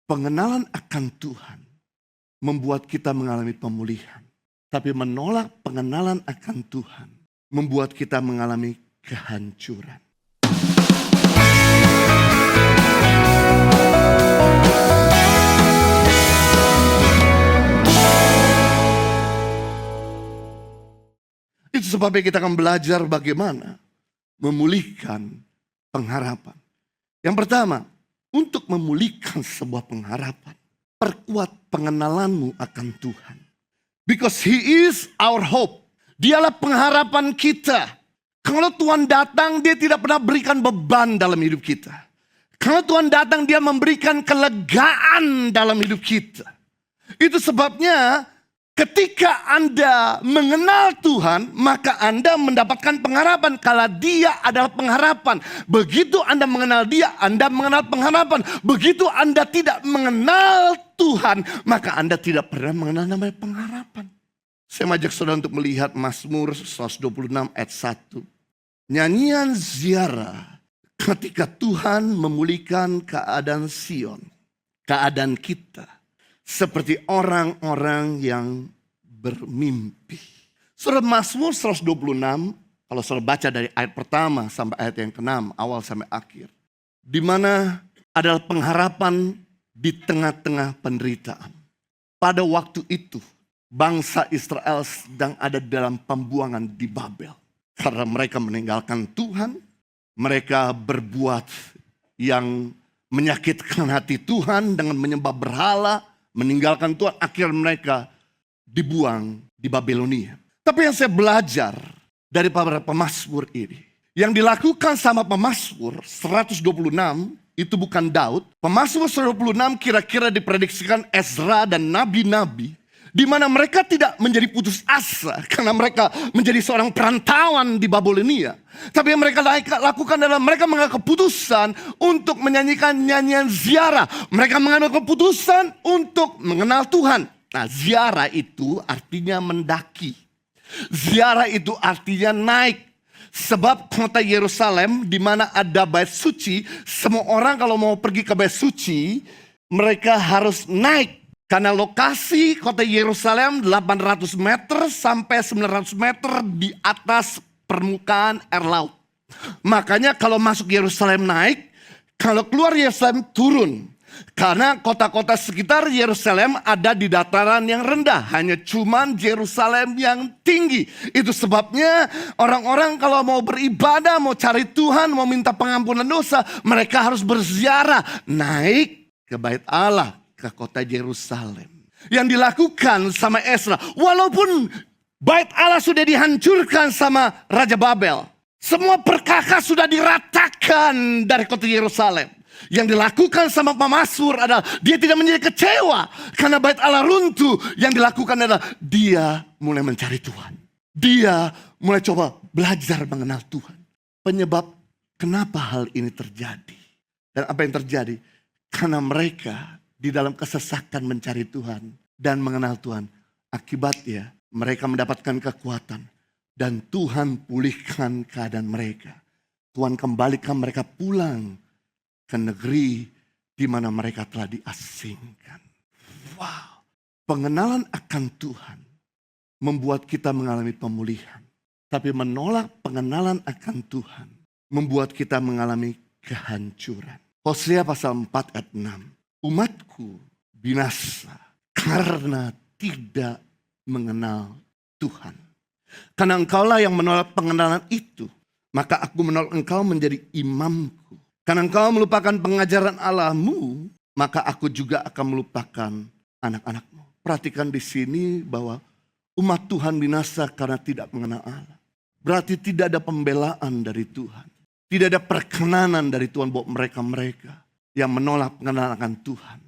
Pengenalan akan Tuhan membuat kita mengalami pemulihan. Tapi menolak pengenalan akan Tuhan membuat kita mengalami kehancuran. Itu sebabnya kita akan belajar bagaimana memulihkan pengharapan. Yang pertama, untuk memulihkan sebuah pengharapan, perkuat pengenalanmu akan Tuhan. Because He is our hope. Dialah pengharapan kita. Kalau Tuhan datang, Dia tidak pernah berikan beban dalam hidup kita. Kalau Tuhan datang, Dia memberikan kelegaan dalam hidup kita. Itu sebabnya ketika Anda mengenal Tuhan, maka Anda mendapatkan pengharapan. Kalau Dia adalah pengharapan. Begitu Anda mengenal Dia, Anda mengenal pengharapan. Begitu Anda tidak mengenal Tuhan, maka Anda tidak pernah mengenal namanya pengharapan. Saya mengajak saudara untuk melihat Mazmur 126 ayat 1. Nyanyian ziarah ketika Tuhan memulihkan keadaan Sion. Keadaan kita. Seperti orang-orang yang bermimpi. Surat Mazmur 126, kalau saudara baca dari ayat pertama sampai ayat yang ke-6, awal sampai akhir. Di mana adalah pengharapan di tengah-tengah penderitaan. Pada waktu itu, bangsa Israel sedang ada dalam pembuangan di Babel. Karena mereka meninggalkan Tuhan, mereka berbuat yang menyakitkan hati Tuhan dengan menyembah berhala, meninggalkan Tuhan, akhirnya mereka dibuang di Babilonia. Tapi yang saya belajar dari para pemazmur ini, yang dilakukan sama pemazmur 126 itu bukan Daud. Pemazmur 126 kira-kira diprediksikan Ezra dan nabi-nabi, di mana mereka tidak menjadi putus asa karena mereka menjadi seorang perantauan di Babilonia. Tapi yang mereka lakukan adalah mereka mengambil keputusan untuk menyanyikan nyanyian ziarah. Mereka mengambil keputusan untuk mengenal Tuhan. Nah, ziarah itu artinya mendaki. Ziarah itu artinya naik. Sebab kota Yerusalem di mana ada bait suci, semua orang kalau mau pergi ke bait suci, mereka harus naik. Karena lokasi kota Yerusalem 800 meter sampai 900 meter di atas permukaan air laut. Makanya kalau masuk Yerusalem naik, kalau keluar Yerusalem turun. Karena kota-kota sekitar Yerusalem ada di dataran yang rendah. Hanya cuman Yerusalem yang tinggi. Itu sebabnya orang-orang kalau mau beribadah, mau cari Tuhan, mau minta pengampunan dosa, mereka harus berziarah. Naik ke bait Allah, ke kota Yerusalem. Yang dilakukan sama Ezra. Walaupun bait Allah sudah dihancurkan sama Raja Babel. Semua perkakas sudah diratakan dari kota Yerusalem. Yang dilakukan sama pemazmur adalah dia tidak menjadi kecewa karena bait Allah runtuh. Yang dilakukan adalah dia mulai mencari Tuhan. Dia mulai coba belajar mengenal Tuhan. Penyebab kenapa hal ini terjadi. Dan apa yang terjadi? Karena mereka di dalam kesesakan mencari Tuhan dan mengenal Tuhan. Akibatnya mereka mendapatkan kekuatan. Dan Tuhan pulihkan keadaan mereka. Tuhan kembalikan mereka pulang ke negeri di mana mereka telah diasingkan. Wow. Pengenalan akan Tuhan membuat kita mengalami pemulihan. Tapi menolak pengenalan akan Tuhan membuat kita mengalami kehancuran. Hosea pasal 4 ayat 6. Umatku binasa karena tidak mengenal Tuhan. Karena engkaulah yang menolak pengenalan itu, maka aku menolak engkau menjadi imamku. Karena engkau melupakan pengajaran Allahmu, maka aku juga akan melupakan anak-anakmu. Perhatikan di sini bahwa umat Tuhan binasa karena tidak mengenal Allah. Berarti tidak ada pembelaan dari Tuhan. Tidak ada perkenanan dari Tuhan buat mereka-mereka yang menolak pengenalan akan Tuhan.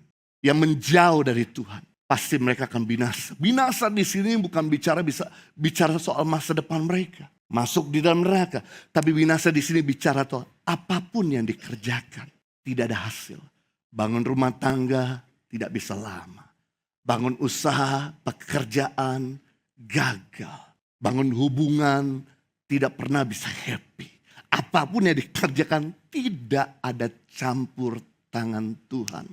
Yang menjauh dari Tuhan. Pasti mereka akan binasa. Binasa di sini bukan bicara soal masa depan mereka. Masuk di dalam neraka. Tapi binasa di sini bicara soal apapun yang dikerjakan. Tidak ada hasil. Bangun rumah tangga tidak bisa lama. Bangun usaha, pekerjaan gagal. Bangun hubungan tidak pernah bisa happy. Apapun yang dikerjakan tidak ada campur tangan Tuhan.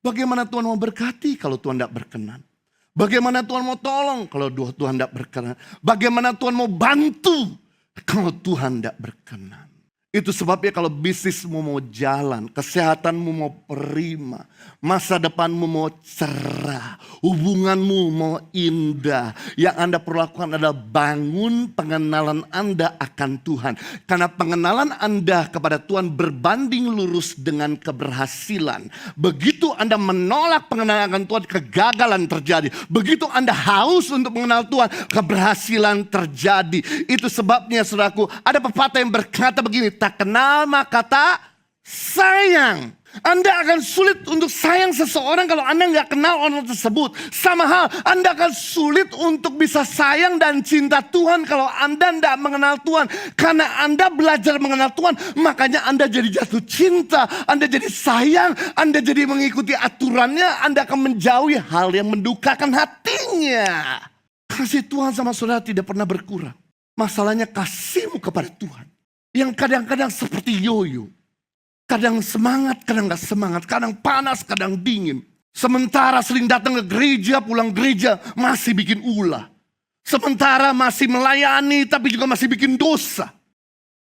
Bagaimana Tuhan mau berkati kalau Tuhan tidak berkenan? Bagaimana Tuhan mau tolong kalau Tuhan tidak berkenan? Bagaimana Tuhan mau bantu kalau Tuhan tidak berkenan? Itu sebabnya kalau bisnismu mau jalan, kesehatanmu mau prima, masa depanmu mau cerah, hubunganmu mau indah. Yang Anda perlu lakukan adalah bangun pengenalan Anda akan Tuhan. Karena pengenalan Anda kepada Tuhan berbanding lurus dengan keberhasilan. Begitu Anda menolak pengenalan akan Tuhan, kegagalan terjadi. Begitu Anda haus untuk mengenal Tuhan, keberhasilan terjadi. Itu sebabnya saudaraku, ada pepatah yang berkata begini, tak kenal maka tak sayang. Anda akan sulit untuk sayang seseorang kalau Anda nggak kenal orang tersebut. Sama hal, Anda akan sulit untuk bisa sayang dan cinta Tuhan kalau Anda tidak mengenal Tuhan. Karena Anda belajar mengenal Tuhan, makanya Anda jadi jatuh cinta, Anda jadi sayang, Anda jadi mengikuti aturannya, Anda akan menjauhi hal yang mendukakan hatinya. Kasih Tuhan sama saudara tidak pernah berkurang. Masalahnya kasihmu kepada Tuhan yang kadang-kadang seperti yoyo. Kadang semangat, kadang gak semangat. Kadang panas, kadang dingin. Sementara sering datang ke gereja, pulang gereja masih bikin ulah. Sementara masih melayani tapi juga masih bikin dosa.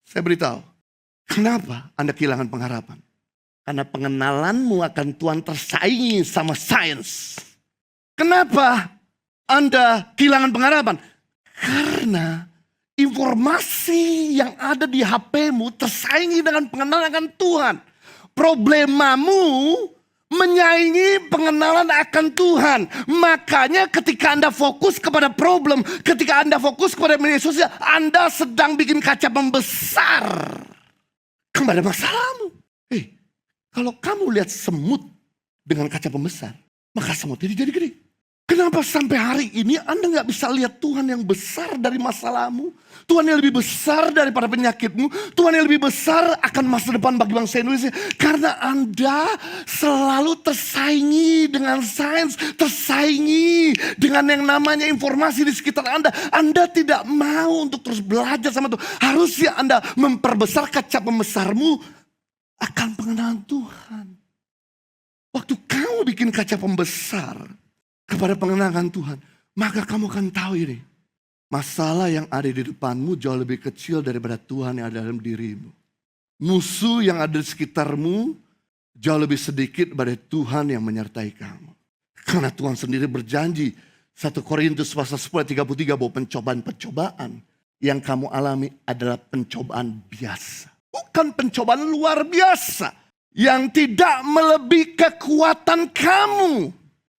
Saya beritahu, kenapa Anda kehilangan pengharapan? Karena pengenalanmu akan Tuhan tersaingi sama sains. Kenapa Anda kehilangan pengharapan? Karena informasi yang ada di HP-mu tersaingi dengan pengenalan akan Tuhan. Problemamu menyaingi pengenalan akan Tuhan. Makanya ketika Anda fokus kepada problem, ketika Anda fokus kepada media sosial, Anda sedang bikin kaca pembesar kepada masalahmu. Kalau kamu lihat semut dengan kaca pembesar, maka semutnya jadi gede. Kenapa sampai hari ini Anda gak bisa lihat Tuhan yang besar dari masalahmu? Tuhan yang lebih besar daripada penyakitmu. Tuhan yang lebih besar akan masa depan bagi bangsa Indonesia. Karena Anda selalu tersaingi dengan sains. Tersaingi dengan yang namanya informasi di sekitar Anda. Anda tidak mau untuk terus belajar sama Tuhan. Harusnya Anda memperbesar kaca pembesarmu akan pengenalan Tuhan. Waktu kamu bikin kaca pembesar kepada pengenalan Tuhan, maka kamu akan tahu ini. Masalah yang ada di depanmu jauh lebih kecil daripada Tuhan yang ada dalam dirimu. Musuh yang ada di sekitarmu jauh lebih sedikit daripada Tuhan yang menyertai kamu. Karena Tuhan sendiri berjanji, 1 Korintus pasal 10:33, bahwa pencobaan-pencobaan yang kamu alami adalah pencobaan biasa. Bukan pencobaan luar biasa yang tidak melebihi kekuatan kamu.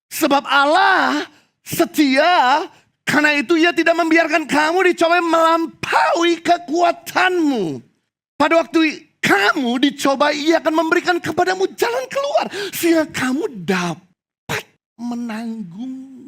Sebab Allah setia, karena itu Ia tidak membiarkan kamu dicoba melampaui kekuatanmu. Pada waktu kamu dicoba, Ia akan memberikan kepadamu jalan keluar, sehingga kamu dapat menanggung.